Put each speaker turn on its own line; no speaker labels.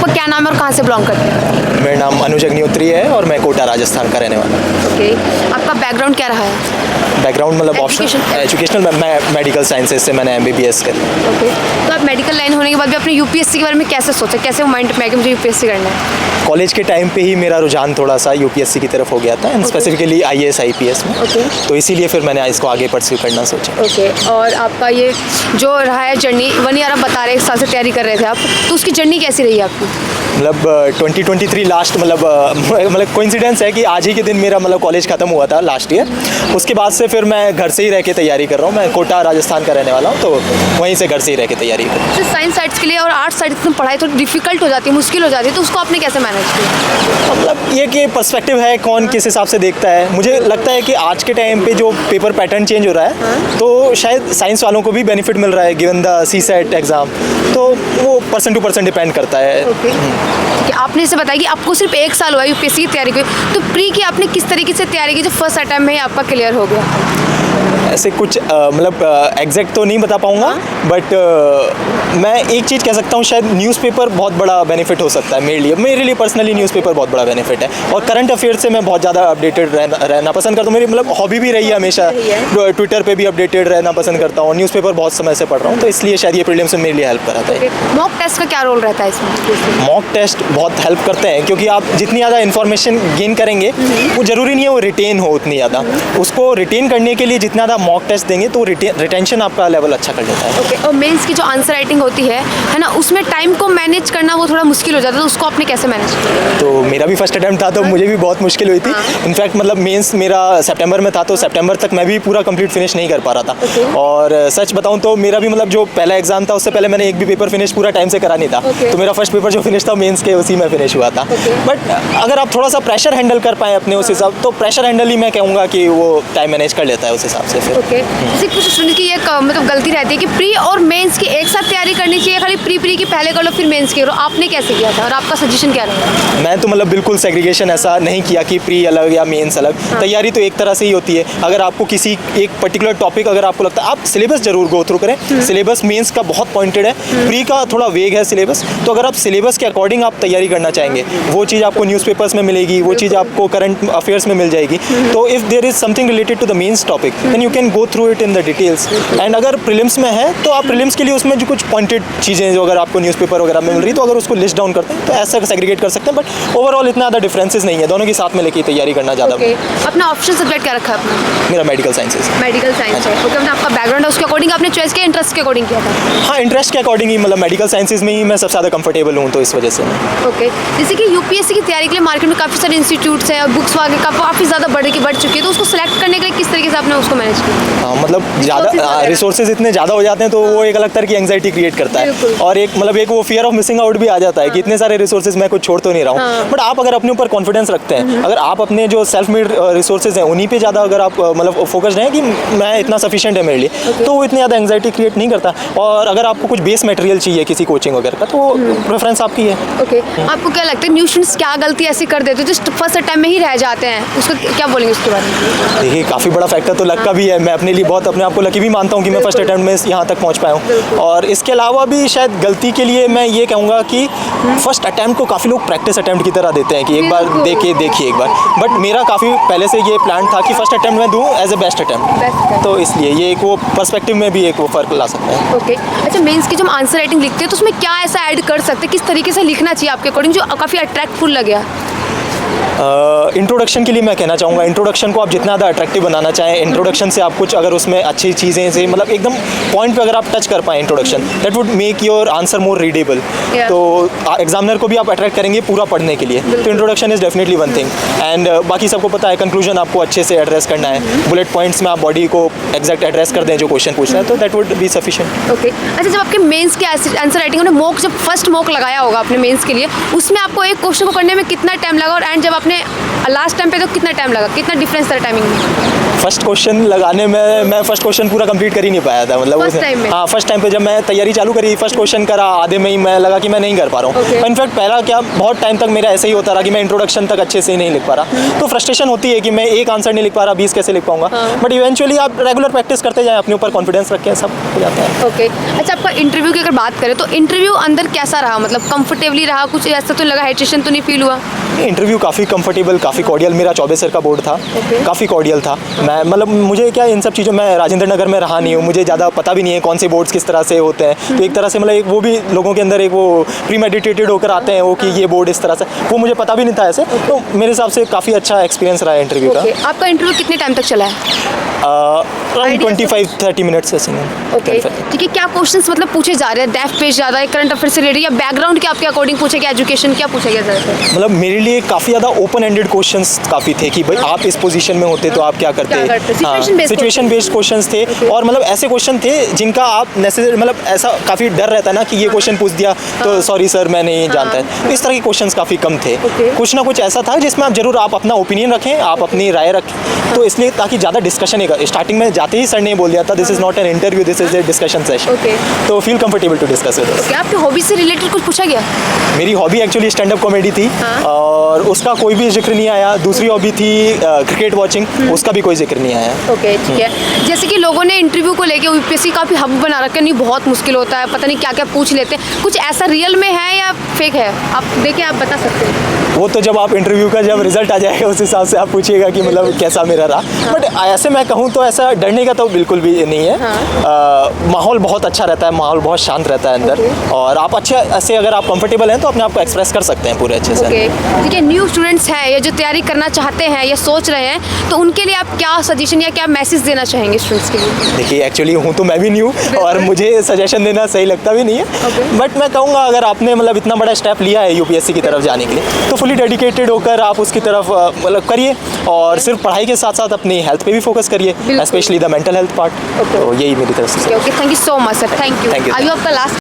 आपका क्या नाम है और कहाँ से बिलोंग करते हैं?
मेरा नाम अनुज अग्निहोत्री है और मैं कोटा राजस्थान का रहने वाला हूँ।
ओके, आपका बैकग्राउंड क्या रहा है?
बैकग्राउंड मतलब ऑप्शन एजुकेशनल, मैं मेडिकल साइंसेज से मैंने MBBS करी।
ओके, तो आप मेडिकल लाइन होने के बाद भी अपने यूपीएससी के बारे में कैसे सोचा, कैसे माइंड में कि मुझे यूपीएससी करना है?
कॉलेज के टाइम पे ही मेरा रुझान थोड़ा सा UPSC की तरफ हो गया था, स्पेसिफिकली IAS IPS में। तो इसीलिए फिर मैंने इसको आगे परस्यू करना सोचा।
ओके, और आपका ये जो रहा है जर्नी 1 ईयर आप बता रहे 1 साल से तैयारी कर रहे थे आप, तो उसकी जर्नी कैसी रही आपकी?
मतलब 2023 लास्ट मतलब कोइंसिडेंस है कि आज ही के दिन मेरा मतलब कॉलेज खत्म हुआ था लास्ट ईयर। उसके बाद से फिर मैं घर से ही रह के तैयारी कर रहा हूँ। मैं कोटा राजस्थान का रहने वाला हूँ, तो वहीं से घर से ही रह के तैयारी कर रहा हूँ।
तो साइंस साइड्स के लिए और आर्ट्स साइड की पढ़ाई तो डिफिकल्ट हो जाती है, मुश्किल हो जाती है, तो उसको आपने कैसे मैनेज किया?
मतलब ये कि पर्सपेक्टिव है, कौन किस हिसाब से देखता है। मुझे लगता है कि आज के टाइम पे जो पेपर पैटर्न चेंज हो रहा है, तो शायद साइंस वालों को भी बेनिफिट मिल रहा है गिवन द CSET एग्ज़ाम। तो वो पर्सन टू पर्सन डिपेंड करता है।
कि आपने जैसे बताया कि आपको सिर्फ 1 साल हुआ यूपीएससी की तैयारी की, तो प्री की आपने किस तरीके से तैयारी की जो फर्स्ट अटैम्प्ट में ही आपका क्लियर हो गया?
ऐसे कुछ मतलब एग्जैक्ट तो नहीं बता पाऊँगा, बट मैं एक चीज़ कह सकता हूँ, शायद न्यूज़पेपर बहुत बड़ा बेनिफिट हो सकता है मेरे लिए पर्सनली न्यूज़पेपर बहुत बड़ा बेनिफिट है। और करंट अफेयर्स से मैं बहुत ज़्यादा अपडेटेड रहना पसंद करता हूँ। मेरी मतलब हॉबी भी रही है हमेशा, ट्विटर पे भी अपडेटेड रहना पसंद करता हूँ। न्यूज़पेपर बहुत समय से पढ़ रहा हूँ, तो इसलिए शायद ये प्रीलिम्स में मेरे लिए हेल्प कराता है।
मॉक टेस्ट का क्या रोल रहता है इसमें?
मॉक टेस्ट बहुत हेल्प करते हैं, क्योंकि आप जितनी ज़्यादा इन्फॉर्मेशन गेन करेंगे, वो ज़रूरी नहीं है वो रिटेन हो उतनी ज़्यादा। उसको रिटेन करने के लिए जितना ज़्यादा मॉक टेस्ट देंगे, तो रिटेंशन आपका लेवल अच्छा कर लेता है।
ओके, और मेंस की जो आंसर राइटिंग होती है ना, उसमें टाइम को मैनेज करना वो थोड़ा मुश्किल हो जाता है, तो उसको आपने कैसे मैनेज किया?
तो मेरा भी फर्स्ट अटैम्प्ट था, तो मुझे भी बहुत मुश्किल हुई थी। इनफैक्ट मतलब मेंस मेरा सितंबर में था, तो सितंबर तक मैं भी पूरा कंप्लीट फिनिश नहीं कर पा रहा था। और सच बताऊं तो मेरा भी मतलब जो पहला एग्जाम था, उससे पहले मैंने एक भी पेपर फिनिश पूरा टाइम से करा नहीं था। तो मेरा फर्स्ट पेपर जो फिनिश था मेंस के, उसी में फिनिश हुआ था। बट अगर आप थोड़ा सा प्रेशर हैंडल कर पाए अपने उस हिसाब, तो प्रेशर हैंडल ही मैं कहूँगा कि वो टाइम मैनेज कर लेता है उस हिसाब से। फिर
जैसे कुछ स्टूडेंट की एक मतलब गलती रहती है कि प्री और मेंस की एक साथ तैयारी करनी चाहिए, खाली प्री की पहले कर लो फिर मेंस की करो। आपने कैसे किया था और आपका सजेशन क्या रहा?
मैं तो मतलब बिल्कुल सेग्रीगेशन ऐसा नहीं किया कि प्री अलग या मेंस अलग। तैयारी तो एक तरह से ही होती है। अगर आपको किसी एक पर्टिकुलर टॉपिक अगर आपको लगता है, आप सिलेबस जरूर गो थ्रू करें। सिलेबस मेंस का बहुत पॉइंटेड है, प्री का थोड़ा वेग है सिलेबस। तो अगर आप सिलेबस के अकॉर्डिंग आप तैयारी करना चाहेंगे, वो चीज़ आपको न्यूज़पेपर्स में मिलेगी, वो चीज़ आपको करंट अफेयर्स में मिल जाएगी। तो if there is something related to the mains topic, then you can go through it in the details. And अगर प्रीलिम्स में है, तो आप प्रीलिम्स के लिए उसमें जो कुछ पॉइंटेड चीज़ें जो अगर आपको न्यूज़पेपर वगैरह में मिल रही, तो अगर उसको लिस्ट डाउन करते हैं, तो ऐसा सेग्रीगेट कर सकते हैं। बट ओवरऑल इतना ज़्यादा डिफरेंसेस नहीं है, दोनों के साथ में लेके तैयारी करना ज़्यादा।
अपना ऑप्शन सब्जेक्ट क्या रखा है अपना?
मेरा मेडिकल साइंसेज।
मेडिकल साइंस है। ओके, अपना आपका बैकग्राउंड है उसके अकॉर्डिंग आपने चॉइस किया, इंटरेस्ट के अकॉर्डिंग किया था?
हाँ, इंटरेस्ट के अकॉर्डिंग ही, मतलब मेडिकल साइंसेज में ही मैं सबसे ज़्यादा कंफर्टेबल हूँ, तो इस वजह से।
ओके, जैसे कि यूपीएससी की तैयारी के लिए मार्केट में काफ़ी सारे इंस्टीट्यूट्स हैं और बुक्स वगैरह काफ़ी ज़्यादा बढ़ चुकी है, तो उसको सेलेक्ट करने के लिए किस तरीके से आपने उसको मैनेज किया?
हाँ, मतलब ज़्यादा रिसोर्सेज इतने ज़्यादा हो जाते हैं, तो वो एक अलग तरह की एंग्जाइटी क्रिएट करता है। और एक मतलब एक वो फियर ऑफ मिसिंग आउट भी आ जाता है कि इतने सारे रिसोर्सेज मैं कुछ छोड़ तो नहीं रहा हूँ। बट आप अगर अपने ऊपर कॉन्फिडेंस रखते हैं, अगर आप अपने जो सेल्फ मेड रिसोर्सेज हैं उन्हीं पे ज़्यादा अगर आप मतलब फोकस्ड हैं कि मैं इतना सफिशिएंट है मेरे लिए, तो वो इतनी ज़्यादा एंग्जाइटी क्रिएट नहीं करता। और अगर आपको कुछ बेस मटेरियल चाहिए किसी कोचिंग वगैरह का, तो प्रेफरेंस आपकी है।
ओके, आपको क्या लगता है न्यू स्टूडेंट्स क्या गलती ऐसी कर देते हैं जो फर्स्ट अटैम्प्ट में ही रह जाते हैं, उसको क्या बोलेंगे उसके बारे में?
देखिए, काफ़ी बड़ा फैक्टर तो लक का भी है। मैं अपने लिए बहुत अपने आप को लकी भी मानता हूँ कि मैं फर्स्ट अटैम्प्ट में यहाँ तक पहुँच पाया हूँ। और इसके अलावा भी शायद गलती के लिए मैं ये कहूँगा कि फर्स्ट अटैम्प्ट को काफ़ी लोग प्रैक्टिस अटैम्प्ट की तरह देते हैं कि एक बार देखिए एक बार। बट मेरा काफ़ी पहले से ये प्लान था कि फर्स्ट अटैम्प्ट में दूँ एज ए बेस्ट अटैम्प्ट, तो इसलिए ये एक वो पर्सपेक्टिव में भी एक वो फ़र्क ला सकता है।
ओके, अच्छा, मेंस की जब आंसर राइटिंग लिखते हैं तो उसमें क्या ऐसा ऐड कर सकते हैं, किस तरीके से लिखना चाहिए आपके अकॉर्डिंग जो काफ़ी अट्रैक्टफुल लगे?
इंट्रोडक्शन के लिए मैं कहना चाहूँगा, इंट्रोडक्शन को आप जितना ज़्यादा अट्रैक्टिव बनाना चाहें, इंट्रोडक्शन से आप कुछ अगर उसमें अच्छी चीज़ें से मतलब एकदम पॉइंट पे अगर आप टच कर पाएँ introduction, that would make your answer more readable. तो एग्जामिनर को भी आप अट्रैक्ट करेंगे पूरा पढ़ने के लिए। तो introduction is definitely one thing. And बाकी सबको पता है कंक्लूजन आपको अच्छे से एड्रेस करना है, बुलेट पॉइंट्स में आप बॉडी को एग्जैक्ट एड्रेस कर दें जो क्वेश्चन पूछना है, तो that would be sufficient.
Okay, अच्छा, जब आपके मेंस के आंसर राइटिंग ने जब फर्स्ट मॉक लगाया होगा अपने मेंस के लिए, उसमें आपको एक क्वेश्चन को करने में कितना टाइम लगा, और एंड जब आपने आपने लास्ट टाइम पे तो कितना टाइम लगा, कितना डिफरेंस था टाइमिंग में?
फर्स्ट क्वेश्चन लगाने में मैं फर्स्ट क्वेश्चन पूरा कंप्लीट कर ही नहीं पाया था, मतलब
First time में?
हाँ फर्स्ट टाइम पे जब मैं तैयारी चालू करी फर्स्ट क्वेश्चन करा आधे में ही मैं लगा कि मैं नहीं कर पा रहा
Okay.
हूँ। इनफैक्ट पहला क्या बहुत टाइम तक मेरा ऐसे ही होता रहा कि मैं इंट्रोडक्शन तक अच्छे से नहीं लिख पा रहा, तो फ्रस्ट्रेशन होती है कि मैं एक आंसर नहीं लिख पा रहा, 20 कैसे लिख पाऊंगा। बट इवेंचुअली आप रेगुलर प्रैक्टिस करते जाएं, अपने ऊपर कॉन्फिडेंस रखें, सब हो जाता है।
ओके अच्छा, आपका इंटरव्यू की अगर बात करें तो इंटरव्यू अंदर कैसा रहा, मतलब कंफर्टेबली रहा, कुछ ऐसा तो लगा हेजिटेशन तो नहीं फील हुआ?
इंटरव्यू काफ़ी कंफर्टेबल, काफ़ी कॉर्डियल, मेरा 24 सर का बोर्ड था,
Okay.
काफ़ी कॉर्डियल था। मैं मतलब मुझे क्या इन सब चीज़ों में राजेंद्र नगर में रहा नहीं हूँ, मुझे ज़्यादा पता भी नहीं है कौन से बोर्ड्स किस तरह से होते हैं, तो एक तरह से मतलब एक वो भी लोगों के अंदर एक वो प्री मेडिटेटेड होकर आते हैं वो कि ये बोर्ड इस तरह से, वो मुझे पता भी नहीं था ऐसे, तो मेरे हिसाब से काफ़ी अच्छा एक्सपीरियंस रहा है इंटरव्यू
ओके आपका इंटरव्यू कितने टाइम तक चला है?
का।
Idea
25-30 मिनट्स ऐसे
ओके ठीक है, क्या क्वेश्चंस मतलब पूछे जा रहे हैं, डेफ पेज ज़्यादा है, करंट अफेयर से रिलेटेड या बैकग्राउंड के आपके अकॉर्डिंग पूछे गया, एजुकेशन क्या पूछा गया ज़्यादातर?
मतलब मेरे लिए काफ़ी ज़्यादा ओपन एंडेड क्वेश्चंस काफ़ी थे कि भाई आप इस पोजीशन में होते तो आप क्या करते।
क्या करते? Situation based
situation based questions थे और मतलब ऐसे क्वेश्चन थे जिनका आप नेसेसरी मतलब ऐसा काफ़ी डर रहता है ना कि ये क्वेश्चन पूछ दिया तो सॉरी सर मैं नहीं जानता है, तो इस तरह के क्वेश्चंस काफ़ी कम थे।
Okay.
कुछ ना कुछ ऐसा था जिसमें आप जरूर आप अपना ओपिनियन रखें, आप अपनी राय रखें, तो इसलिए ताकि ज़्यादा डिस्कशन है। स्टार्टिंग में जाते ही सर ने बोल दिया था this is not an interview, this is a discussion session,
Okay.
तो feel comfortable to discuss with us.
क्या आपकी हॉबी से रिलेटेड कुछ पूछा गया?
मेरी hobby actually stand up comedy थी और उसका कोई भी जिक्र नहीं आया। दूसरी हॉबी थी क्रिकेट वॉचिंग, उसका भी कोई जिक्र नहीं आया।
ओके ठीक है, जैसे कि लोगों ने इंटरव्यू को लेके यूपीएससी काफ़ी हब बना रखा है, नहीं बहुत मुश्किल होता है, पता नहीं क्या क्या पूछ लेते हैं, कुछ ऐसा रियल में है या फेक है? आप देखिए, आप बता सकते हैं।
वो तो जब आप इंटरव्यू का जब रिजल्ट आ जाएगा उस हिसाब से आप पूछिएगा कि मतलब कैसा मेरा रहा। बट ऐसे मैं कहूँ तो ऐसा डरने का तो बिल्कुल भी नहीं है। माहौल बहुत अच्छा रहता है, माहौल बहुत शांत रहता है अंदर, और आप अच्छे से अगर आप कंफर्टेबल हैं तो अपने आप को एक्सप्रेस कर सकते हैं पूरे अच्छे से।
ओके ठीक है, न्यू स्टूडेंट्स हैं या जो तैयारी करना चाहते हैं या सोच रहे हैं, तो उनके लिए आप क्या सजेशन या क्या मैसेज देना चाहेंगे स्टूडेंट्स के लिए?
देखिए एक्चुअली हूँ तो मैं भी न्यू और मुझे सजेशन देना सही लगता भी नहीं है, बट मैं कहूँगा अगर आपने मतलब इतना बड़ा स्टेप लिया है यूपीएससी की तरफ जाने के लिए तो फुली डेडिकेटेड होकर आप उसकी तरफ मतलब करिए, और सिर्फ पढ़ाई के साथ साथ अपनी हेल्थ पे भी फोकस करिए, specially the mental health part. तो यही मेरी तरफ से।
Okay thank you so much sir, thank you.
Thank you.
आइए आपका लास्ट